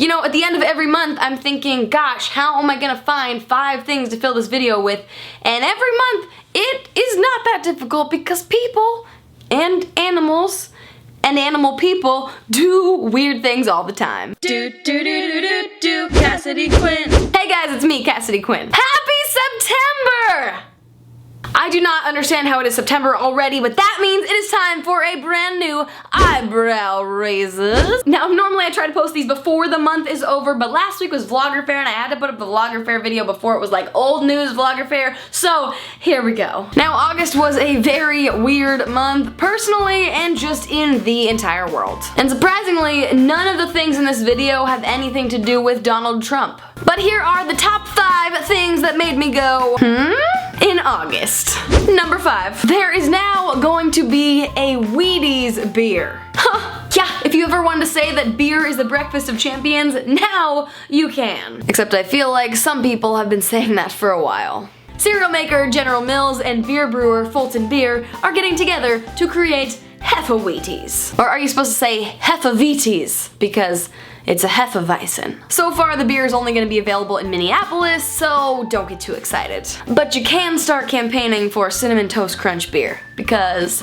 You know, at the end of every month, I'm thinking, gosh, how am I gonna find 5 things to fill this video with? And every month, it is not that difficult because people and animals and animal people do weird things all the time. Cassidy Quinn. Hey guys, it's me, Cassidy Quinn. Happy September! I do not understand how it is September already, but that means it is time for a brand new Eyebrow Raisers. Now, normally I try to post these before the month is over, but last week was Vlogger Fair and I had to put up the Vlogger Fair video before it was like old news Vlogger Fair, so here we go. Now, August was a very weird month, personally and just in the entire world. And surprisingly, none of the things in this video have anything to do with Donald Trump. But here are the top 5 things that made me go, in August. Number 5. There is now going to be a Wheaties Beer. Huh. Yeah, if you ever wanted to say that beer is the breakfast of champions, now you can. Except I feel like some people have been saying that for a while. Cereal maker General Mills and beer brewer Fulton Beer are getting together to create Hefewheaties. Or are you supposed to say Hefewheaties? Because it's a Hefeweizen. So far, the beer is only going to be available in Minneapolis, so don't get too excited. But you can start campaigning for Cinnamon Toast Crunch beer, because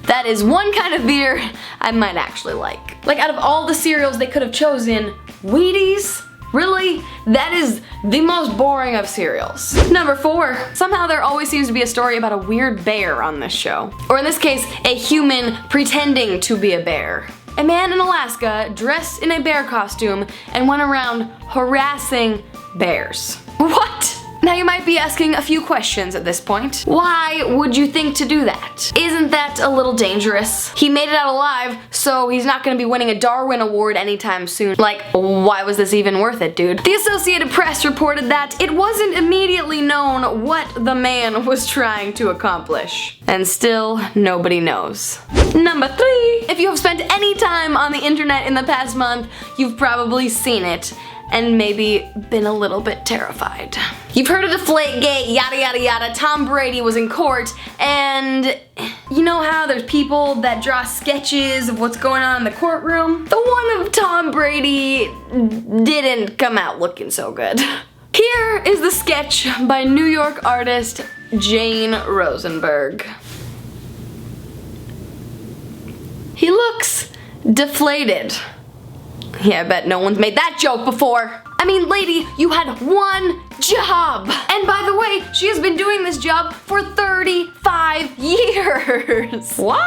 that is one kind of beer I might actually like. Like, out of all the cereals they could have chosen, Wheaties? Really? That is the most boring of cereals. Number 4. Somehow there always seems to be a story about a weird bear on this show. Or in this case, a human pretending to be a bear. A man in Alaska dressed in a bear costume and went around harassing bears. What? Now you might be asking a few questions at this point. Why would you think to do that? Isn't that a little dangerous? He made it out alive, so he's not gonna be winning a Darwin Award anytime soon. Like, why was this even worth it, dude? The Associated Press reported that it wasn't immediately known what the man was trying to accomplish. And still, nobody knows. Number 3. If you have spent any time on the internet in the past month, you've probably seen it and maybe been a little bit terrified. You've heard of Deflategate, yada yada yada. Tom Brady was in court, and you know how there's people that draw sketches of what's going on in the courtroom? The one of Tom Brady didn't come out looking so good. Here is the sketch by New York artist Jane Rosenberg. He looks deflated. Yeah, I bet no one's made that joke before. I mean, lady, you had one job. And by the way, she has been doing this job for 35 years. What?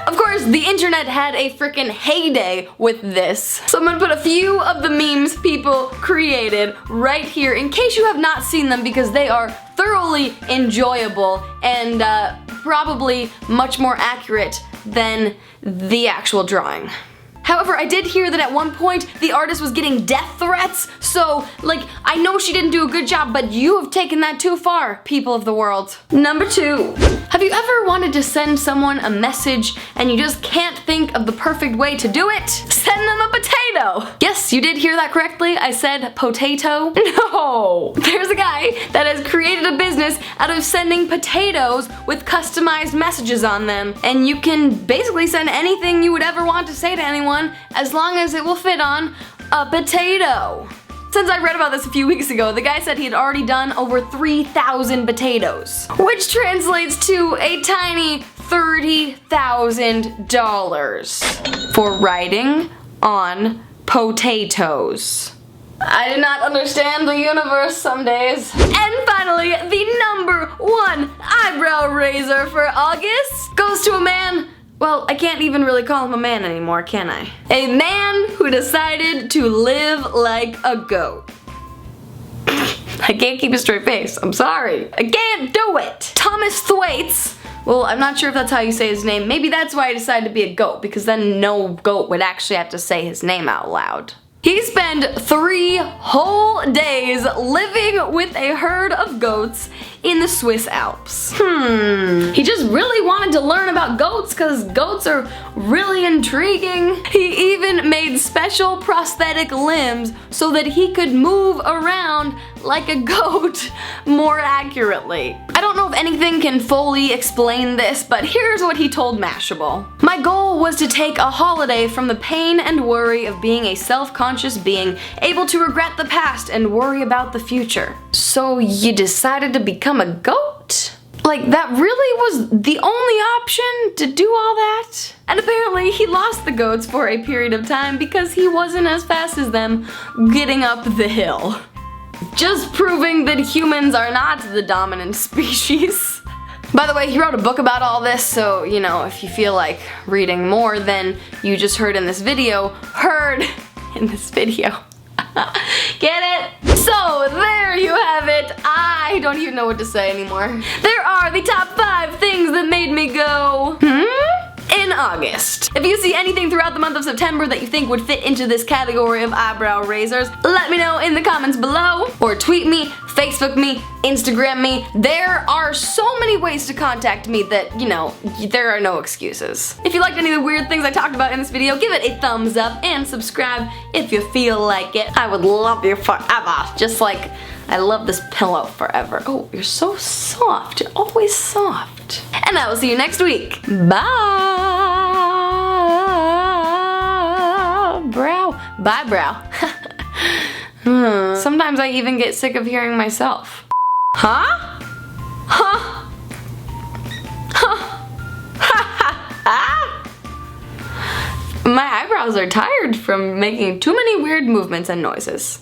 Of course, the internet had a freaking heyday with this. So I'm gonna put a few of the memes people created right here in case you have not seen them, because they are thoroughly enjoyable and probably much more accurate than the actual drawing. However, I did hear that at one point the artist was getting death threats, so, like, I know she didn't do a good job, but you have taken that too far, people of the world. Number 2. Have you ever wanted to send someone a message and you just can't think of the perfect way to do it? Send them a potato! Yes, you did hear that correctly. I said potato. No! There's a guy that has created a business out of sending potatoes with customized messages on them, and you can basically send anything you would ever want to say to anyone as long as it will fit on a potato. Since I read about this a few weeks ago, the guy said he had already done over 3,000 potatoes, which translates to a tiny $30,000 for writing on potatoes. I do not understand the universe some days. And finally, the number 1 eyebrow raiser for August goes to a man. Well, I can't even really call him a man anymore, can I? A man who decided to live like a goat. I can't keep a straight face, I'm sorry. I can't do it! Thomas Thwaites, well, I'm not sure if that's how you say his name. Maybe that's why I decided to be a goat, because then no goat would actually have to say his name out loud. He spent 3 whole days living with a herd of goats in the Swiss Alps. He just really wanted to learn about goats because goats are really intriguing. He even made special prosthetic limbs so that he could move around like a goat more accurately. I don't know if anything can fully explain this, but here's what he told Mashable. My goal was to take a holiday from the pain and worry of being a self-conscious being being, able to regret the past and worry about the future. So you decided to become a goat? Like, that really was the only option to do all that? And apparently he lost the goats for a period of time because he wasn't as fast as them getting up the hill. Just proving that humans are not the dominant species. By the way, he wrote a book about all this, so, you know, if you feel like reading more than you just heard in this video, Get it? So, there you have it. I don't even know what to say anymore. There are the top 5 things that made me go, in August. If you see anything throughout the month of September that you think would fit into this category of eyebrow raisers, let me know in the comments below, or tweet me, Facebook me, Instagram me. There are so many ways to contact me that, you know, there are no excuses. If you liked any of the weird things I talked about in this video, give it a thumbs up and subscribe if you feel like it. I would love you forever, just like I love this pillow forever. Oh, you're so soft. You're always soft. And I will see you next week. Bye. Bye, brow. Sometimes I even get sick of hearing myself. Huh? Huh? Huh? My eyebrows are tired from making too many weird movements and noises.